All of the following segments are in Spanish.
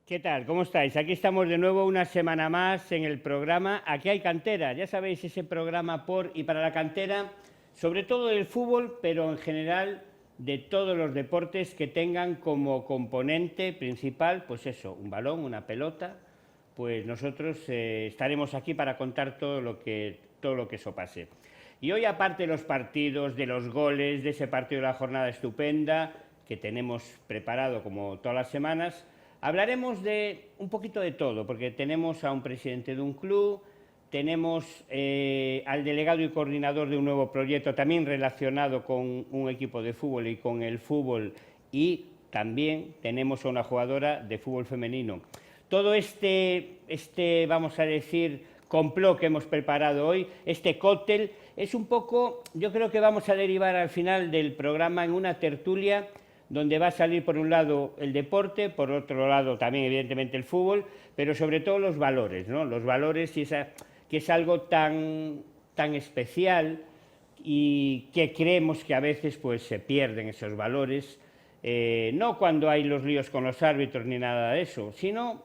¿Qué tal? ¿Cómo estáis? Aquí estamos de nuevo una semana más en el programa Aquí hay cantera. Ya sabéis, ese programa por y para la cantera, sobre todo del fútbol, pero en general de todos los deportes que tengan como componente principal, pues eso, un balón, una pelota. Pues nosotros estaremos aquí para contar todo lo que eso pase. Y hoy, aparte de los partidos, de los goles, de ese partido de la jornada estupenda que tenemos preparado como todas las semanas, hablaremos de un poquito de todo, porque tenemos a un presidente de un club, tenemos al delegado y coordinador de un nuevo proyecto también relacionado con un equipo de fútbol y con el fútbol, y también tenemos a una jugadora de fútbol femenino. Todo vamos a decir, complot que hemos preparado hoy, este cóctel, es un poco, yo creo que vamos a derivar al final del programa en una tertulia donde va a salir por un lado el deporte, por otro lado también evidentemente el fútbol, pero sobre todo los valores, ¿no? Los valores, que es algo tan especial y que creemos que a veces pues, se pierden esos valores, no cuando hay los líos con los árbitros ni nada de eso, sino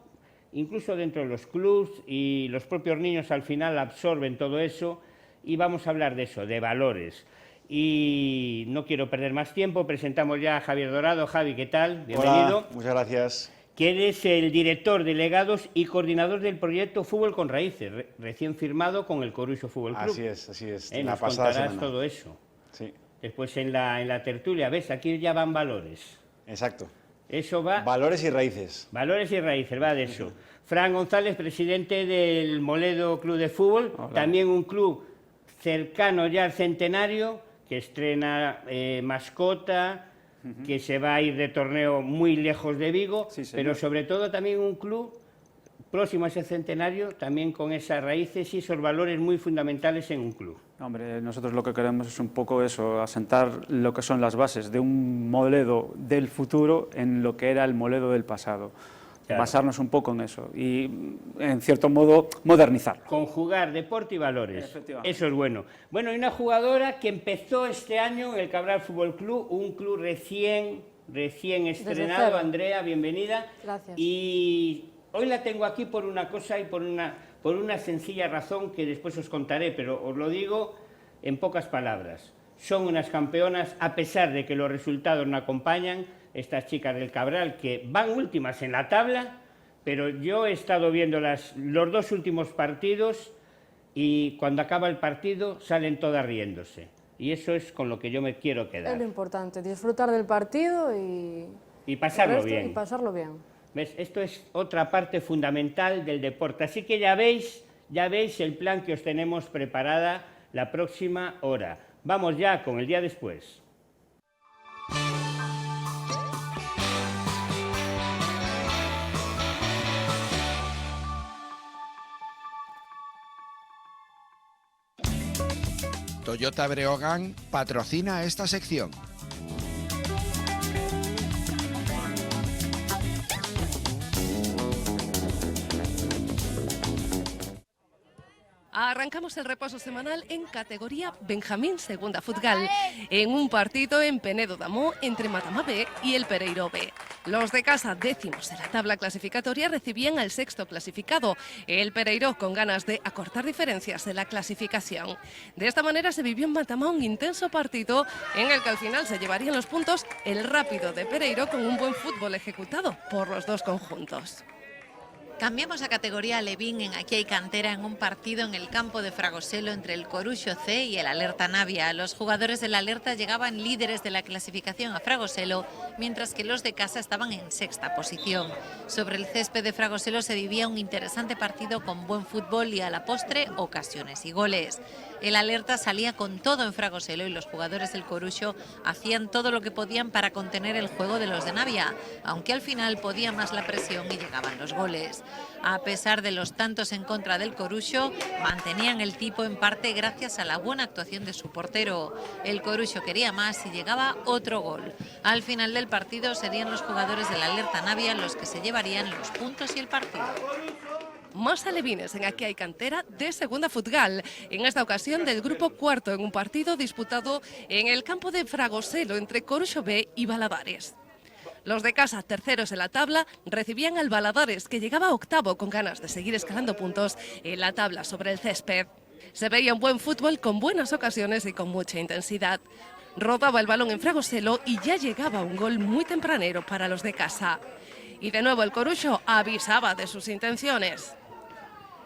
incluso dentro de los clubs, y los propios niños al final absorben todo eso, y vamos a hablar de eso, de valores. Y no quiero perder más tiempo, presentamos ya a Javier Dorado. Javi, ¿qué tal? Bienvenido. Hola, muchas gracias. Que eres el director, delegados y coordinador del proyecto Fútbol con Raíces, recién firmado con el Coruxo Fútbol Club. Así es. Nos contarás todo eso. Sí. Después en la tertulia, ¿ves? Aquí ya van valores. Exacto. Eso va... Valores y raíces. Valores y raíces, va de eso. Fran González, presidente del Moledo Club de Fútbol, Hola. También un club cercano ya al centenario, que estrena mascota, que se va a ir de torneo muy lejos de Vigo, Sí, señor. pero sobre todo también un club próximo a ese centenario, también con esas raíces y esos valores muy fundamentales en un club. Hombre, nosotros lo que queremos es un poco eso, asentar lo que son las bases de un Moledo del futuro en lo que era el Moledo del pasado. Claro. Basarnos un poco en eso y, en cierto modo, modernizarlo. Conjugar deporte y valores. Efectivamente. Eso es bueno. Bueno, hay una jugadora que empezó este año en el Cabral Fútbol Club, un club recién estrenado. cero. Andrea, bienvenida. Gracias. Y hoy la tengo aquí por una cosa y por una sencilla razón que después os contaré, pero os lo digo en pocas palabras. Son unas campeonas, a pesar de que los resultados no acompañan, estas chicas del Cabral, que van últimas en la tabla, pero yo he estado viendo los dos últimos partidos y cuando acaba el partido salen todas riéndose. Y eso es con lo que yo me quiero Es quedar. lo importante, disfrutar del partido Y pasarlo el resto, bien. Y pasarlo bien. ¿Ves? Esto es otra parte fundamental del deporte. Así que ya veis el plan que os tenemos preparada la próxima hora. Vamos ya con el día después. Toyota Breogán patrocina esta sección. Arrancamos el repaso semanal en categoría Benjamín Segunda Futgal, en un partido en Penedo d'Amo entre Matamá B y el Pereiro B. Los de casa, décimos en la tabla clasificatoria, recibían al sexto clasificado, el Pereiro, con ganas de acortar diferencias de la clasificación. De esta manera se vivió en Matamá un intenso partido en el que al final se llevarían los puntos el Rápido de Pereiro, con un buen fútbol ejecutado por los dos conjuntos. Cambiamos a categoría Levín en Aquí hay cantera en un partido en el campo de Fragoselo entre el Coruxo C y el Alerta Navia. Los jugadores del Alerta llegaban líderes de la clasificación a Fragoselo, mientras que los de casa estaban en sexta posición. Sobre el césped de Fragoselo se vivía un interesante partido con buen fútbol y a la postre ocasiones y goles. El Alerta salía con todo en Fragoselo y los jugadores del Coruxo hacían todo lo que podían para contener el juego de los de Navia, aunque al final podía más la presión y llegaban los goles. A pesar de los tantos en contra del Coruxo, mantenían el tipo en parte gracias a la buena actuación de su portero. El Coruxo quería más y llegaba otro gol. Al final del partido serían los jugadores del Alerta Navia los que se llevarían los puntos y el partido. Más alevines en Aquí hay cantera de Segunda Futgal, en esta ocasión del grupo cuarto, en un partido disputado en el campo de Fragoselo entre Coruxo B y Valadares. Los de casa, terceros en la tabla, recibían al Valadares, que llegaba octavo con ganas de seguir escalando puntos en la tabla sobre el césped. Se veía un buen fútbol con buenas ocasiones y con mucha intensidad. Rodaba el balón en Fragoselo y ya llegaba un gol muy tempranero para los de casa. Y de nuevo el Coruxo avisaba de sus intenciones.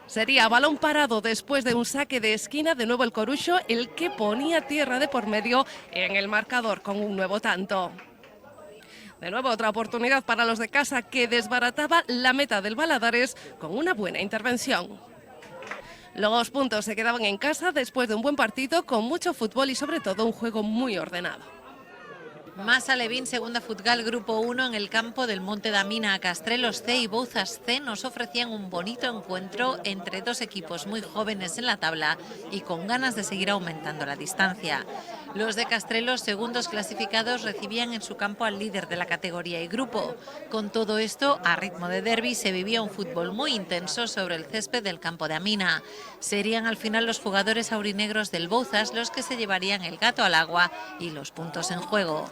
Sería balón parado después de un saque de esquina, de nuevo el Coruxo, el que ponía tierra de por medio en el marcador con un nuevo tanto. De nuevo otra oportunidad para los de casa, que desbarataba la meta del Valadares con una buena intervención. Los puntos se quedaban en casa después de un buen partido con mucho fútbol y sobre todo un juego muy ordenado. Más Alevín, segunda Futgal, Grupo 1, en el campo del Monte da Mina. Castrelos C y Bouzas C nos ofrecían un bonito encuentro entre dos equipos muy jóvenes en la tabla y con ganas de seguir aumentando la distancia. Los de Castrelos, segundos clasificados, recibían en su campo al líder de la categoría y grupo. Con todo esto, a ritmo de derbi, se vivía un fútbol muy intenso sobre el césped del campo de Amina. Serían al final los jugadores aurinegros del Bouzas los que se llevarían el gato al agua y los puntos en juego.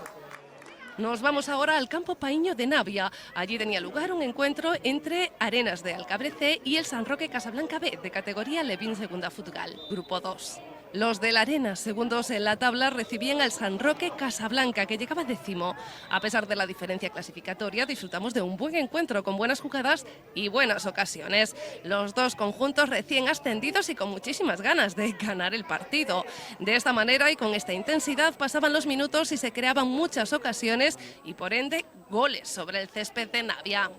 Nos vamos ahora al campo Paíño de Navia. Allí tenía lugar un encuentro entre Arenas de Alcabre C y el San Roque Casablanca B, de categoría Levín Segunda Futgal, Grupo 2. Los del Arenas, segundos en la tabla, recibían al San Roque Casablanca, que llegaba décimo. A pesar de la diferencia clasificatoria, disfrutamos de un buen encuentro con buenas jugadas y buenas ocasiones. Los dos conjuntos recién ascendidos y con muchísimas ganas de ganar el partido. De esta manera y con esta intensidad pasaban los minutos y se creaban muchas ocasiones y por ende goles sobre el césped de Navia.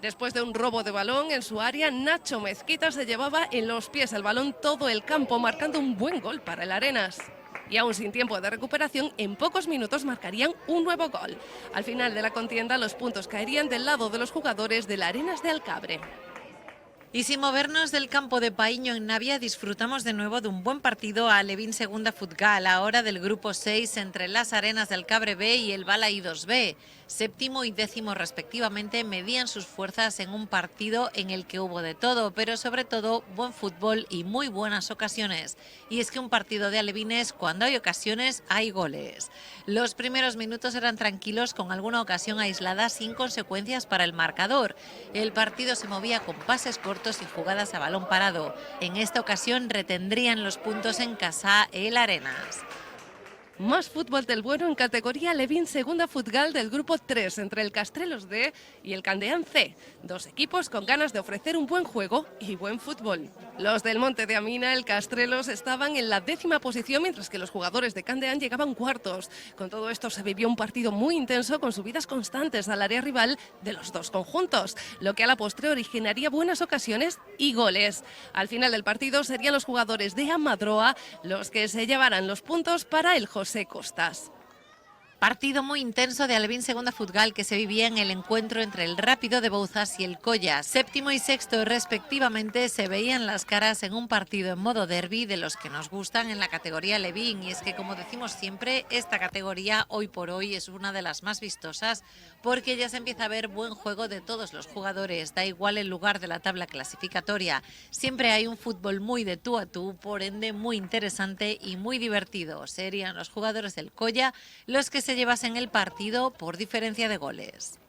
Después de un robo de balón en su área, Nacho Mezquita se llevaba en los pies el balón todo el campo, marcando un buen gol para el Arenas. Y aún sin tiempo de recuperación, en pocos minutos marcarían un nuevo gol. Al final de la contienda, los puntos caerían del lado de los jugadores del Arenas de Alcabre. Y sin movernos del campo de Paíño en Navia, disfrutamos de nuevo de un buen partido a Alevín Segunda Futgal, ahora del grupo 6 entre las Arenas del Alcabre B y el Bala I2 B. Séptimo y décimo respectivamente medían sus fuerzas en un partido en el que hubo de todo, pero sobre todo buen fútbol y muy buenas ocasiones. Y es que un partido de alevines, cuando hay ocasiones, hay goles. Los primeros minutos eran tranquilos, con alguna ocasión aislada sin consecuencias para el marcador. El partido se movía con pases cortos y jugadas a balón parado. En esta ocasión retendrían los puntos en casa el Arenas. Más fútbol del bueno en categoría Levín Segunda Futgal del grupo 3 entre el Castrelos D y el Candeán C. Dos equipos con ganas de ofrecer un buen juego y buen fútbol. Los del Monte de Amina, el Castrelos, estaban en la 10ª posición, mientras que los jugadores de Candeán llegaban cuartos. Con todo esto se vivió un partido muy intenso con subidas constantes al área rival de los dos conjuntos, lo que a la postre originaría buenas ocasiones y goles. Al final del partido serían los jugadores de Amadroa los que se llevaran los puntos para el José Costas. Partido muy intenso de Alevín Segunda Futgal que se vivía en el encuentro entre el Rápido de Bouzas y el Colla. Séptimo y sexto respectivamente se veían las caras en un partido en modo derbi de los que nos gustan en la categoría Levín. Y es que, como decimos siempre, esta categoría hoy por hoy es una de las más vistosas porque ya se empieza a ver buen juego de todos los jugadores. Da igual el lugar de la tabla clasificatoria. Siempre hay un fútbol muy de tú a tú, por ende muy interesante y muy divertido. Serían los jugadores del Colla los que se llevasen el partido por diferencia de goles.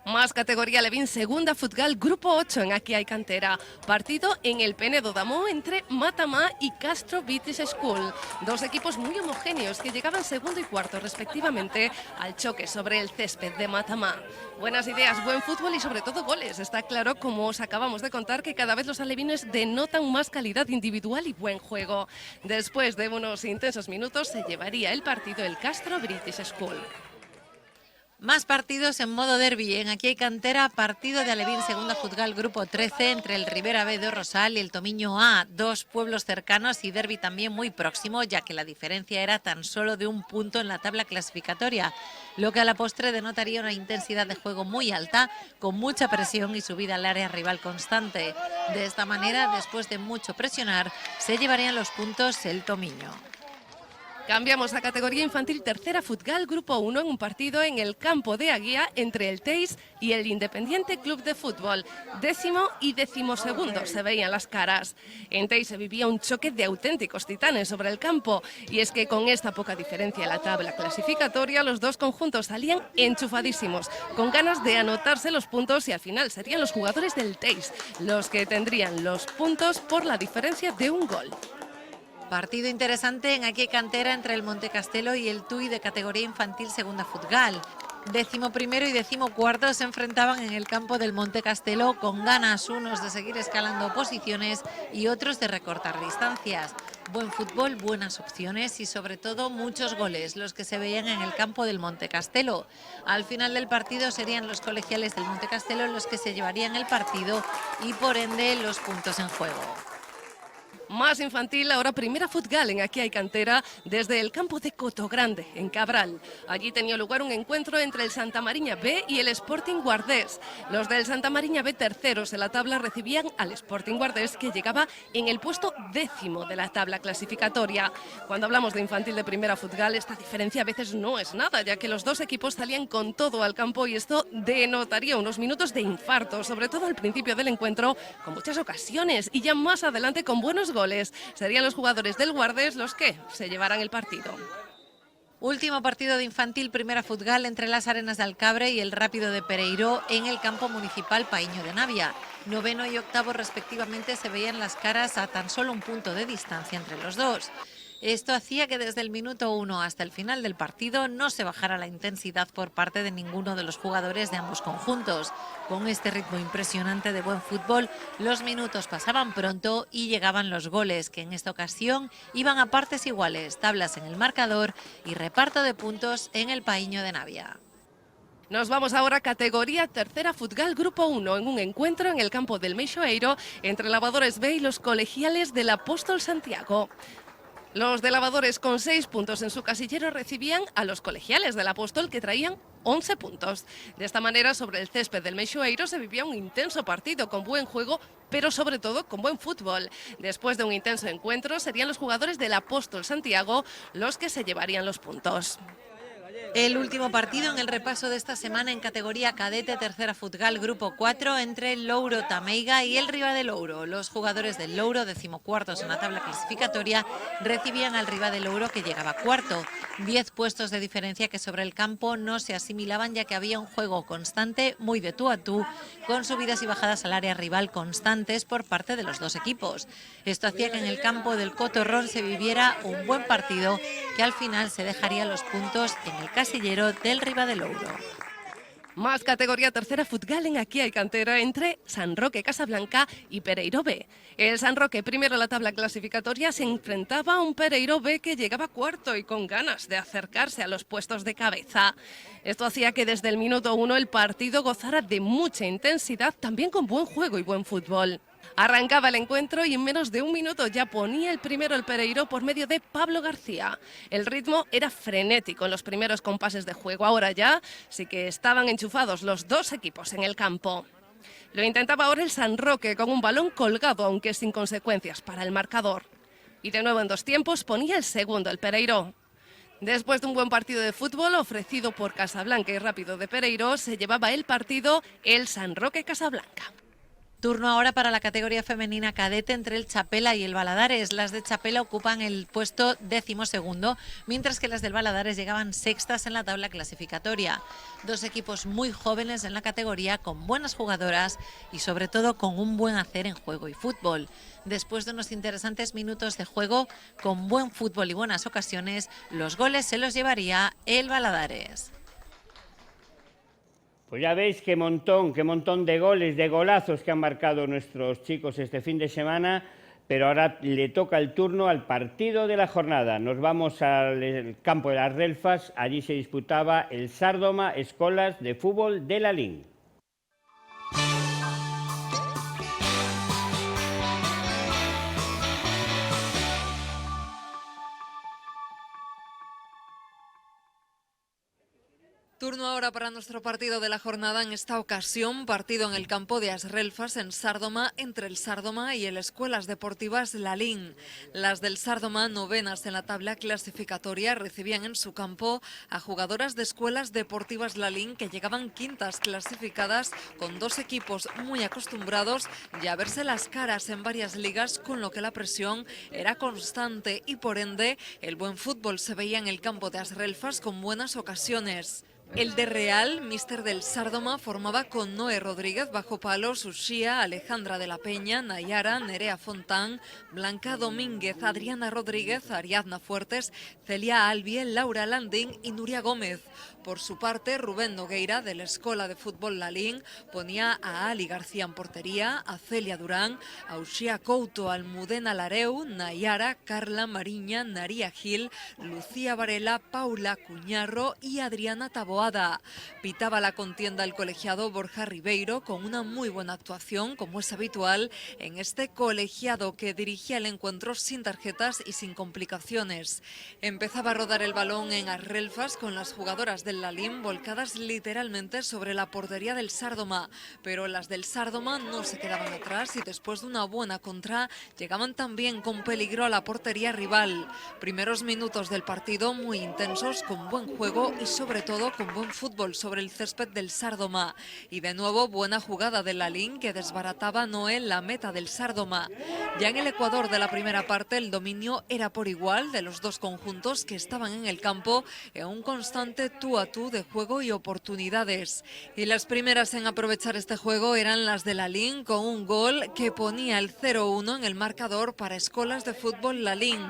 Más categoría Levín Segunda Futgal Grupo 8 en Aquí hay Cantera. Partido en el Penedo d'Amo entre Matamá y Castro British School. Dos equipos muy homogéneos que llegaban segundo y cuarto respectivamente al choque sobre el césped de Matamá. Buenas ideas, buen fútbol y sobre todo goles. Está claro, como os acabamos de contar, que cada vez los alevines denotan más calidad individual y buen juego. Después de unos intensos minutos se llevaría el partido el Castro British School. Más partidos en modo derbi. En Aquí hay Cantera, partido de Alevín Segunda Futgal Grupo 13 entre el Ribera B de Rosal y el Tomiño A. Dos pueblos cercanos y derbi también muy próximo, ya que la diferencia era tan solo de un punto en la tabla clasificatoria, lo que a la postre denotaría una intensidad de juego muy alta, con mucha presión y subida al área rival constante. De esta manera, después de mucho presionar, se llevarían los puntos el Tomiño. Cambiamos a categoría infantil tercera Futgal Grupo 1 en un partido en el campo de Aguía entre el Teis y el Independiente Club de Fútbol. 10º y 12º se veían las caras. En Teis se vivía un choque de auténticos titanes sobre el campo y es que con esta poca diferencia en la tabla clasificatoria los dos conjuntos salían enchufadísimos, con ganas de anotarse los puntos y al final serían los jugadores del Teis los que tendrían los puntos por la diferencia de un gol. Partido interesante en Aquí Cantera entre el Montecastelo y el Tui de categoría infantil segunda Futgal. 11º y 14º se enfrentaban en el campo del Montecastelo con ganas unos de seguir escalando posiciones y otros de recortar distancias. Buen fútbol, buenas opciones y sobre todo muchos goles, los que se veían en el campo del Montecastelo. Al final del partido serían los colegiales del Montecastelo los que se llevarían el partido y por ende los puntos en juego. Más infantil, ahora primera Futgal en Aquí hay Cantera desde el campo de Cotogrande, en Cabral. Allí tenía lugar un encuentro entre el Santa Mariña B y el Sporting Guardés. Los del Santa Mariña B, terceros en la tabla, recibían al Sporting Guardés, que llegaba en el puesto 10º de la tabla clasificatoria. Cuando hablamos de infantil de primera Futgal, esta diferencia a veces no es nada, ya que los dos equipos salían con todo al campo y esto denotaría unos minutos de infarto, sobre todo al principio del encuentro, con muchas ocasiones y ya más adelante con buenos goles. Serían los jugadores del Guardés los que se llevarán el partido. Último partido de infantil primera Futgal entre las Arenas de Alcabre y el Rápido de Pereiró en el campo municipal Paíño de Navia. 9º y 8º respectivamente se veían las caras a tan solo un punto de distancia entre los dos. Esto hacía que desde el minuto 1 hasta el final del partido no se bajara la intensidad por parte de ninguno de los jugadores de ambos conjuntos. Con este ritmo impresionante de buen fútbol, los minutos pasaban pronto y llegaban los goles, que en esta ocasión iban a partes iguales, tablas en el marcador y reparto de puntos en el Paíño de Navia. Nos vamos ahora a categoría tercera Futgal Grupo 1 en un encuentro en el campo del Meixoeiro entre Lavadores B y los colegiales del Apóstol Santiago. Los de Lavadores con 6 puntos en su casillero recibían a los colegiales del Apóstol que traían 11 puntos. De esta manera, sobre el césped del Meixoeiro se vivía un intenso partido con buen juego, pero sobre todo con buen fútbol. Después de un intenso encuentro, serían los jugadores del Apóstol Santiago los que se llevarían los puntos. El último partido en el repaso de esta semana en categoría cadete tercera Futgal Grupo 4 entre el Louro Tameiga y el Riva de Louro. Los jugadores del Louro, 14º en la tabla clasificatoria, recibían al Riva de Louro que llegaba cuarto. 10 puestos de diferencia que sobre el campo no se asimilaban ya que había un juego constante, muy de tú a tú, con subidas y bajadas al área rival constantes por parte de los dos equipos. Esto hacía que en el campo del Cotorrón se viviera un buen partido que al final se dejaría los puntos en el casillero del Riva de Louro. Más categoría tercera Futgal en Aquí hay Cantera entre San Roque Casablanca y Pereiro B. El San Roque, primero en la tabla clasificatoria, se enfrentaba a un Pereiro B que llegaba cuarto y con ganas de acercarse a los puestos de cabeza. Esto hacía que desde el minuto 1 el partido gozara de mucha intensidad, también con buen juego y buen fútbol. Arrancaba el encuentro y en menos de un minuto ya ponía el primero el Pereiro por medio de Pablo García. El ritmo era frenético en los primeros compases de juego. Ahora ya sí que estaban enchufados los dos equipos en el campo. Lo intentaba ahora el San Roque con un balón colgado, aunque sin consecuencias para el marcador. Y de nuevo en dos tiempos ponía el segundo el Pereiro. Después de un buen partido de fútbol ofrecido por Casablanca y Rápido de Pereiro, se llevaba el partido el San Roque Casablanca. Turno ahora para la categoría femenina cadete entre el Chapela y el Valadares. Las de Chapela ocupan el puesto 12º, mientras que las del Valadares llegaban sextas en la tabla clasificatoria. Dos equipos muy jóvenes en la categoría, con buenas jugadoras y sobre todo con un buen hacer en juego y fútbol. Después de unos interesantes minutos de juego, con buen fútbol y buenas ocasiones, los goles se los llevaría el Valadares. Pues ya veis qué montón de goles, de golazos que han marcado nuestros chicos este fin de semana, pero ahora le toca el turno al partido de la jornada. Nos vamos al campo de las Relfas, allí se disputaba el Sárdoma Escolas de Fútbol de la LIN. Turno ahora hora para nuestro partido de la jornada. En esta ocasión, partido en el campo de Asrelfas, en Sárdoma, entre el Sárdoma y el Escuelas Deportivas Lalín. Las del Sárdoma, novenas en la tabla clasificatoria, recibían en su campo a jugadoras de Escuelas Deportivas Lalín que llegaban quintas clasificadas, con dos equipos muy acostumbrados ya a verse las caras en varias ligas, con lo que la presión era constante y por ende el buen fútbol se veía en el campo de Asrelfas con buenas ocasiones. El de Real, míster del Sárdoma, formaba con Noé Rodríguez bajo palos, Uxía, Alejandra de la Peña, Nayara, Nerea Fontán, Blanca Domínguez, Adriana Rodríguez, Ariadna Fuertes, Celia Albie, Laura Landín y Nuria Gómez. Por su parte, Rubén Nogueira, de la Escola de Fútbol Lalín, ponía a Ali García en portería, a Celia Durán, a Uxía Couto, Almudena Lareu, Nayara, Carla Mariña, Naría Gil, Lucía Varela, Paula Cuñarro y Adriana Taboada. Pitaba la contienda el colegiado Borja Ribeiro con una muy buena actuación, como es habitual en este colegiado que dirigía el encuentro sin tarjetas y sin complicaciones. Empezaba a rodar el balón en Asrelfas con las jugadoras del Lalín volcadas literalmente sobre la portería del Sárdoma, pero las del Sárdoma no se quedaban atrás y después de una buena contra llegaban también con peligro a la portería rival. Primeros minutos del partido muy intensos, con buen juego y sobre todo con buen fútbol sobre el césped del Sárdoma. Y de nuevo buena jugada del Lalín que desbarataba a Noé la meta del Sárdoma. Ya en el Ecuador de la primera parte el dominio era por igual de los dos conjuntos que estaban en el campo en un constante tú a tú de juego y oportunidades. Y las primeras en aprovechar este juego eran las de Lalín, con un gol que ponía el 0-1 en el marcador para Escolas de Fútbol Lalín.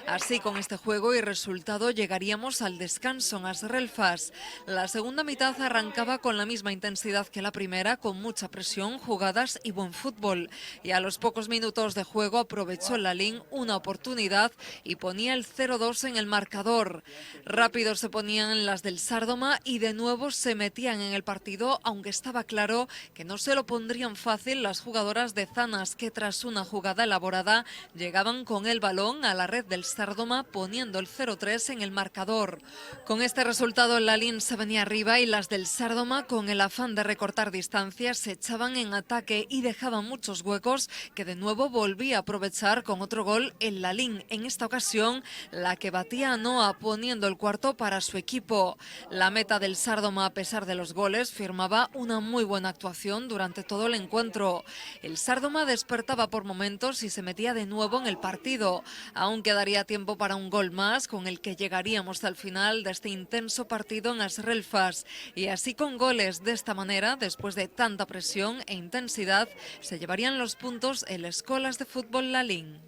Así, con este juego y resultado llegaríamos al descanso en Asrelfas. La segunda mitad arrancaba con la misma intensidad que la primera, con mucha presión, jugadas y buen fútbol. Y a los pocos minutos de juego aprovechó Lalín una oportunidad y ponía el 0-2 en el marcador. Rápido se ponían las del Sárdoma y de nuevo se metían en el partido, aunque estaba claro que no se lo pondrían fácil las jugadoras de Zanas, que tras una jugada elaborada llegaban con el balón a la red del Sárdoma, poniendo el 0-3 en el marcador. Con este resultado el Lalín se venía arriba y las del Sárdoma, con el afán de recortar distancias, se echaban en ataque y dejaban muchos huecos que de nuevo volvía a aprovechar con otro gol el Lalín, en esta ocasión la que batía a Noa, poniendo el cuarto para su equipo. La meta del Sárdoma, a pesar de los goles, firmaba una muy buena actuación durante todo el encuentro. El Sárdoma despertaba por momentos y se metía de nuevo en el partido. Aún quedaría tiempo para un gol más, con el que llegaríamos al final de este intenso partido en Asrelfas. Y así, con goles de esta manera, después de tanta presión e intensidad, se llevarían los puntos el Escolas de Fútbol Lalín.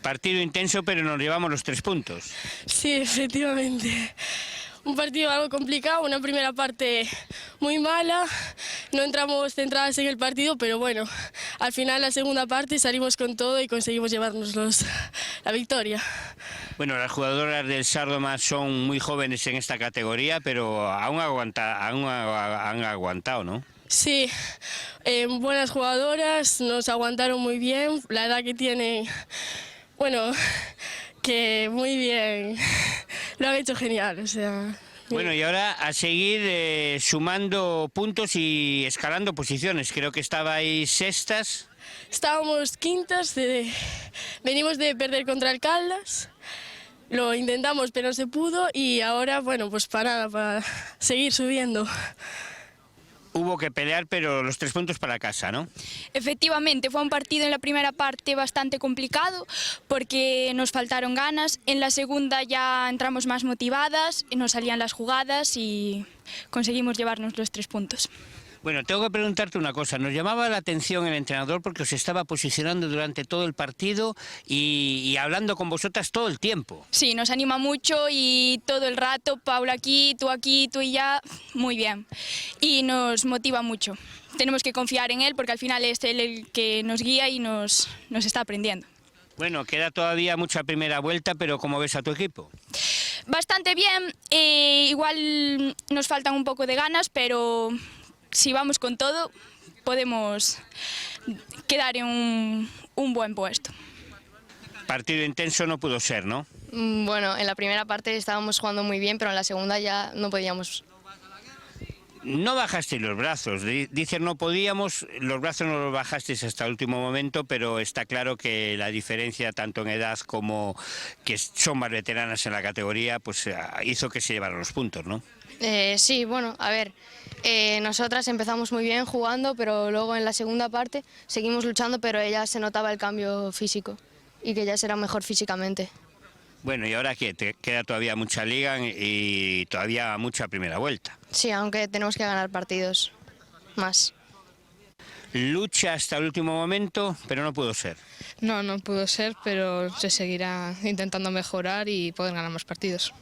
Partido intenso, pero nos llevamos los 3 puntos. Sí, efectivamente. Un partido algo complicado, una primera parte muy mala, no entramos centradas en el partido, pero bueno, al final la segunda parte salimos con todo y conseguimos llevarnos la victoria. Bueno, las jugadoras del Sárdoma son muy jóvenes en esta categoría, pero aún han aguantado, ¿no? Sí, buenas jugadoras, nos aguantaron muy bien, la edad que tienen, bueno, que muy bien, lo han hecho genial, o sea... Bueno, y ahora a seguir sumando puntos y escalando posiciones. Creo que estabais sextas. Estábamos quintas, venimos de perder contra el Caldas, lo intentamos pero no se pudo y ahora, bueno, pues para seguir subiendo. Hubo que pelear, pero los 3 puntos para casa, ¿no? Efectivamente, fue un partido en la primera parte bastante complicado porque nos faltaron ganas. En la segunda ya entramos más motivadas, nos salían las jugadas y conseguimos llevarnos los 3 puntos. Bueno, tengo que preguntarte una cosa. Nos llamaba la atención el entrenador porque os estaba posicionando durante todo el partido y hablando con vosotras todo el tiempo. Sí, nos anima mucho y todo el rato, Paula aquí, tú y ya, muy bien. Y nos motiva mucho. Tenemos que confiar en él porque al final es él el que nos guía y nos está aprendiendo. Bueno, queda todavía mucha primera vuelta, pero ¿cómo ves a tu equipo? Bastante bien, igual nos faltan un poco de ganas, pero... si vamos con todo, podemos quedar en un buen puesto. Partido intenso no pudo ser, ¿no? Bueno, en la primera parte estábamos jugando muy bien, pero en la segunda ya no podíamos. No bajasteis los brazos, dices no podíamos, los brazos no los bajasteis hasta el último momento, pero está claro que la diferencia tanto en edad como que son más veteranas en la categoría, pues hizo que se llevaran los puntos, ¿no? Sí, bueno, a ver, nosotras empezamos muy bien jugando, pero luego en la segunda parte seguimos luchando, pero ella se notaba el cambio físico y que ellas eran mejor físicamente. Bueno, ¿y ahora qué? Te queda todavía mucha liga y todavía mucha primera vuelta. Sí, aunque tenemos que ganar partidos más. Lucha hasta el último momento, pero no pudo ser. No, no pudo ser, pero se seguirá intentando mejorar y poder ganar más partidos.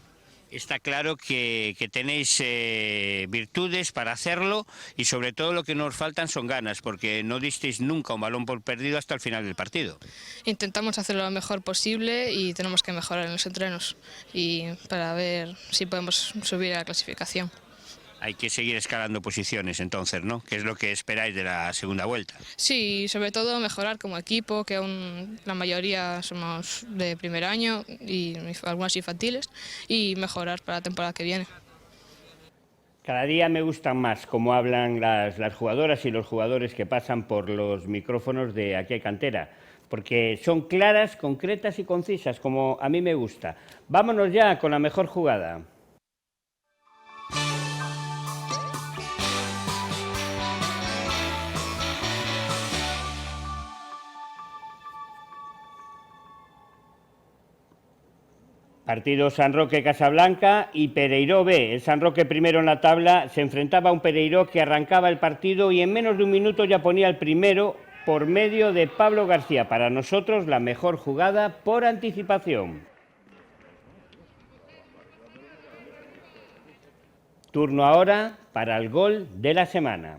Está claro que tenéis virtudes para hacerlo y sobre todo lo que nos faltan son ganas, porque no disteis nunca un balón por perdido hasta el final del partido. Intentamos hacerlo lo mejor posible y tenemos que mejorar en los entrenos y para ver si podemos subir a la clasificación. Hay que seguir escalando posiciones entonces, ¿no? ¿Qué es lo que esperáis de la segunda vuelta? Sí, sobre todo mejorar como equipo, que aún la mayoría somos de primer año y algunas infantiles, y mejorar para la temporada que viene. Cada día me gustan más cómo hablan las jugadoras y los jugadores que pasan por los micrófonos de Aquí hay Cantera, porque son claras, concretas y concisas, como a mí me gusta. Vámonos ya con la mejor jugada. Partido San Roque-Casablanca y Pereiró B. El San Roque primero en la tabla se enfrentaba a un Pereiró que arrancaba el partido y en menos de un minuto ya ponía el primero por medio de Pablo García. Para nosotros la mejor jugada por anticipación. Turno ahora para el gol de la semana.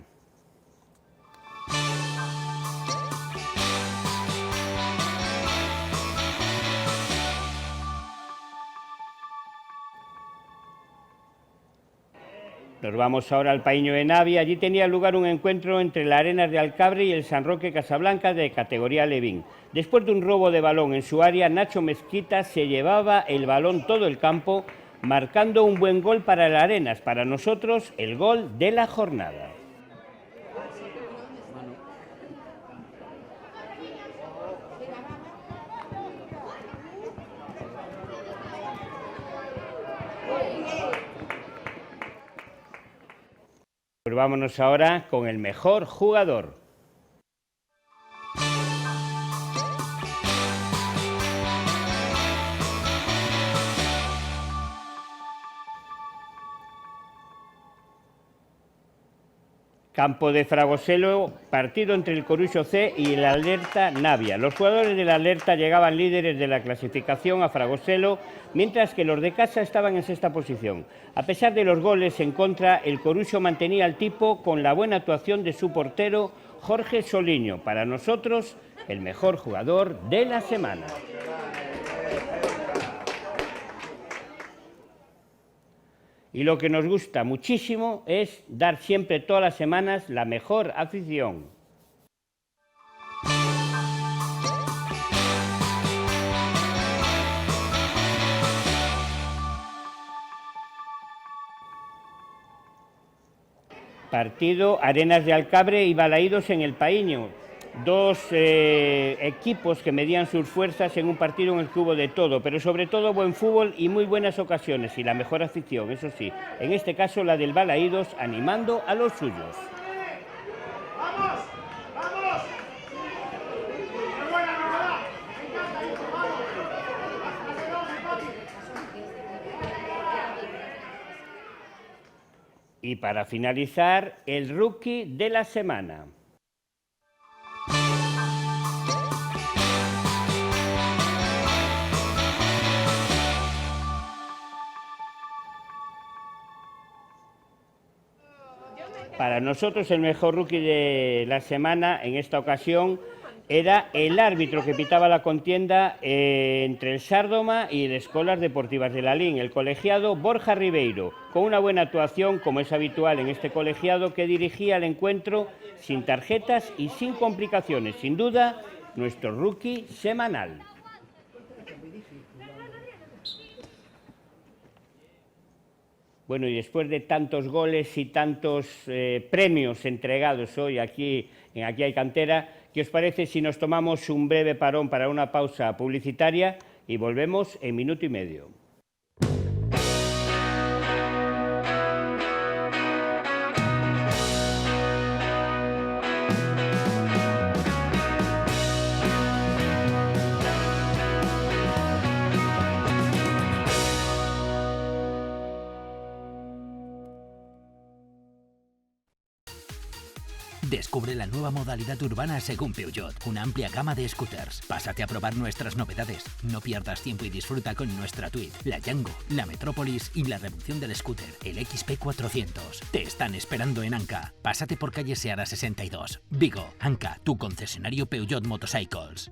Nos vamos ahora al Paíño de Navia. Allí tenía lugar un encuentro entre la Arenas de Alcabre y el San Roque Casablanca de categoría Levín. Después de un robo de balón en su área, Nacho Mezquita se llevaba el balón todo el campo, marcando un buen gol para el Arenas. Para nosotros, el gol de la jornada. Pues vámonos ahora con el mejor jugador. Campo de Fragoselo, partido entre el Coruxo C y el Alerta Navia. Los jugadores del Alerta llegaban líderes de la clasificación a Fragoselo, mientras que los de casa estaban en sexta posición. A pesar de los goles en contra, el Coruxo mantenía el tipo con la buena actuación de su portero Jorge Soliño. Para nosotros, el mejor jugador de la semana. Y lo que nos gusta muchísimo es dar siempre todas las semanas la mejor afición. Partido Arenas de Alcabre y Balaídos en el Paíño. Dos equipos que medían sus fuerzas en un partido en el que hubo de todo, pero sobre todo buen fútbol y muy buenas ocasiones y la mejor afición, eso sí, en este caso la del Balaídos animando a los suyos. ¡Vamos! ¡Vamos! Y para finalizar, el rookie de la semana. Para nosotros el mejor rookie de la semana en esta ocasión era el árbitro que pitaba la contienda entre el Sárdoma y el Escolas Deportivas de Lalín, el colegiado Borja Ribeiro, con una buena actuación, como es habitual en este colegiado, que dirigía el encuentro sin tarjetas y sin complicaciones. Sin duda, nuestro rookie semanal. Bueno, y después de tantos goles y tantos premios entregados hoy aquí en Aquí hay Cantera, ¿qué os parece si nos tomamos un breve parón para una pausa publicitaria y volvemos en minuto y medio? Descubre la nueva modalidad urbana según Peugeot, una amplia gama de scooters. Pásate a probar nuestras novedades. No pierdas tiempo y disfruta con nuestra Tweed, la Django, la Metrópolis y la revolución del scooter, el XP400. Te están esperando en Anca. Pásate por calle Seara 62. Vigo, Anca, tu concesionario Peugeot Motorcycles.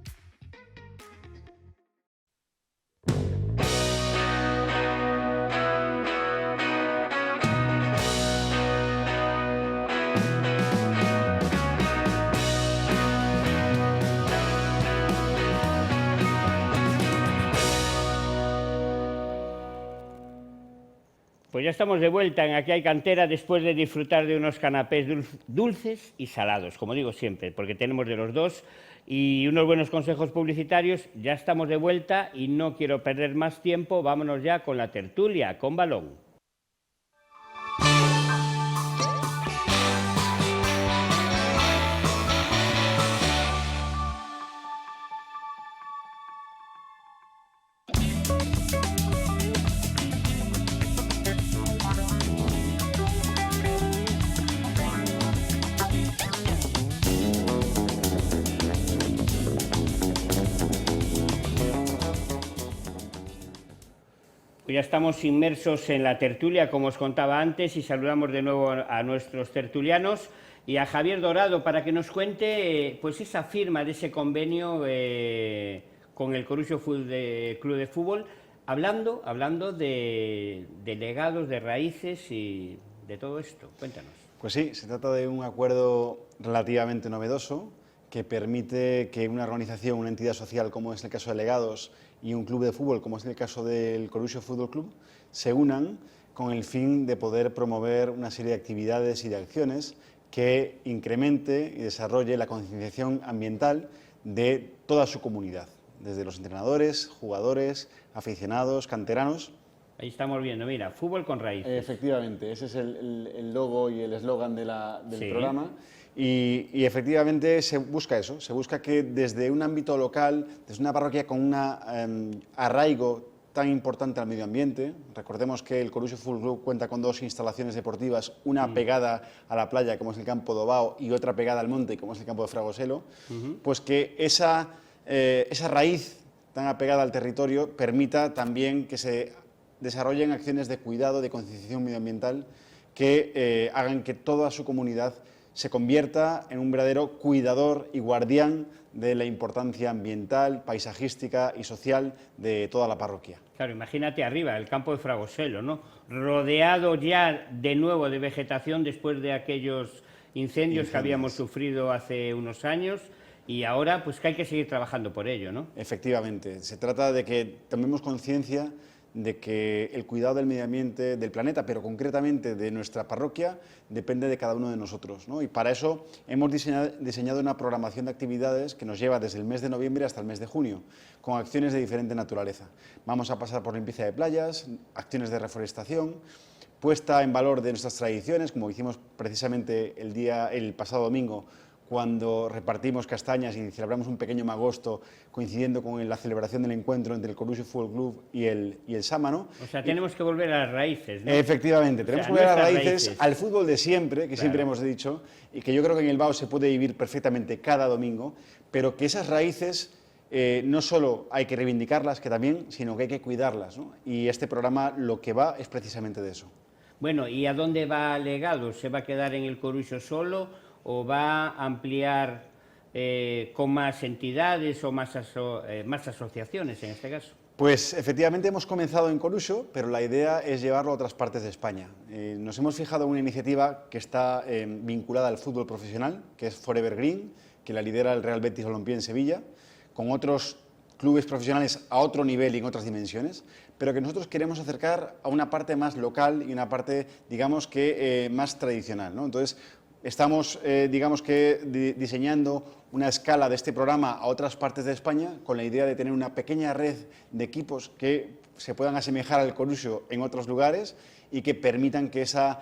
Pues ya estamos de vuelta en Aquí hay Cantera después de disfrutar de unos canapés dulces y salados, como digo siempre, porque tenemos de los dos y unos buenos consejos publicitarios. Ya estamos de vuelta y no quiero perder más tiempo, vámonos ya con la tertulia, con balón. Ya estamos inmersos en la tertulia, como os contaba antes, y saludamos de nuevo a nuestros tertulianos y a Javier Dorado para que nos cuente pues esa firma de ese convenio con el Coruxo Club de Fútbol, hablando de legados, de raíces y de todo esto. Cuéntanos. Pues sí, se trata de un acuerdo relativamente novedoso que permite que una organización, una entidad social, como es el caso de Legados, y un club de fútbol, como es el caso del Coruxo Fútbol Club, se unan con el fin de poder promover una serie de actividades y de acciones que incremente y desarrolle la concienciación ambiental de toda su comunidad, desde los entrenadores, jugadores, aficionados, canteranos. Ahí estamos viendo, mira, fútbol con raíces. Efectivamente, ese es el logo y el eslogan del programa. Y efectivamente se busca eso, se busca que desde un ámbito local, desde una parroquia con un arraigo tan importante al medio ambiente, recordemos que el Coruxo Fútbol Club cuenta con dos instalaciones deportivas, una pegada a la playa, como es el campo de Ovao, y otra pegada al monte, como es el campo de Fragoselo, pues que esa raíz tan apegada al territorio permita también que se desarrollen acciones de cuidado, de concienciación medioambiental, que hagan que toda su comunidad se convierta en un verdadero cuidador y guardián de la importancia ambiental, paisajística y social de toda la parroquia. Claro, imagínate arriba, el campo de Fragoselo, ¿no? Rodeado ya de nuevo de vegetación después de aquellos incendios que habíamos sufrido hace unos años y ahora pues que hay que seguir trabajando por ello, ¿no? Efectivamente, se trata de que tomemos conciencia de que el cuidado del medio ambiente del planeta, pero concretamente de nuestra parroquia, depende de cada uno de nosotros, ¿no? Y para eso hemos diseñado una programación de actividades que nos lleva desde el mes de noviembre hasta el mes de junio, con acciones de diferente naturaleza. Vamos a pasar por limpieza de playas, acciones de reforestación, puesta en valor de nuestras tradiciones, como hicimos precisamente el pasado domingo, cuando repartimos castañas y celebramos un pequeño magosto coincidiendo con la celebración del encuentro entre el Coruxo Fútbol Club y el Sámano. O sea, tenemos que volver a las raíces, ¿no? Efectivamente, tenemos que volver a las raíces, al fútbol de siempre, que siempre hemos dicho, y que yo creo que en el BAO se puede vivir perfectamente cada domingo, pero que esas raíces no solo hay que reivindicarlas, que también, sino que hay que cuidarlas, ¿no? Y este programa lo que va es precisamente de eso. Bueno, ¿y a dónde va Legados? ¿Se va a quedar en el Coruxo solo o va a ampliar con más entidades o más asociaciones en este caso? Pues efectivamente hemos comenzado en Coruxo, pero la idea es llevarlo a otras partes de España. Nos hemos fijado en una iniciativa que está vinculada al fútbol profesional, que es Forever Green, que la lidera el Real Betis Balompié en Sevilla, con otros clubes profesionales a otro nivel y en otras dimensiones, pero que nosotros queremos acercar a una parte más local y una parte, digamos que, más tradicional, ¿no? Entonces, estamos, digamos que, diseñando una escala de este programa a otras partes de España con la idea de tener una pequeña red de equipos que se puedan asemejar al Coruxo en otros lugares y que permitan que esa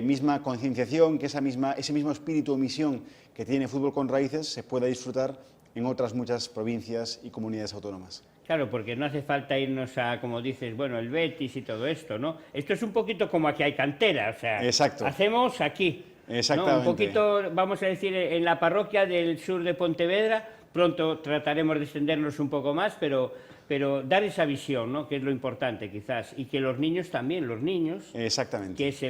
misma concienciación, que ese mismo espíritu o misión que tiene Fútbol con Raíces se pueda disfrutar en otras muchas provincias y comunidades autónomas. Claro, porque no hace falta irnos a, como dices, bueno, el Betis y todo esto, ¿no? Esto es un poquito como aquí hay cantera, o sea, exacto. Hacemos aquí, exactamente, ¿no? Un poquito, vamos a decir, en la parroquia del sur de Pontevedra, pronto trataremos de extendernos un poco más, pero dar esa visión, ¿no? Que es lo importante quizás, y que los niños también, exactamente, que es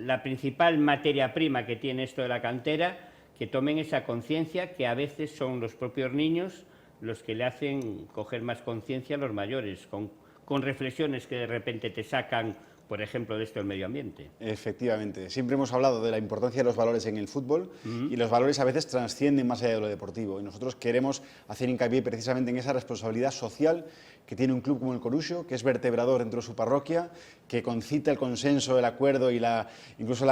la principal materia prima que tiene esto de la cantera, que tomen esa conciencia, que a veces son los propios niños los que le hacen coger más conciencia a los mayores, con reflexiones que de repente te sacan, por ejemplo, de esto del medio ambiente. Efectivamente. Siempre hemos hablado de la importancia de los valores en el fútbol y los valores a veces trascienden más allá de lo deportivo. Y nosotros queremos hacer hincapié precisamente en esa responsabilidad social que tiene un club como el Coruxo, que es vertebrador dentro de su parroquia, que concita el consenso, el acuerdo y incluso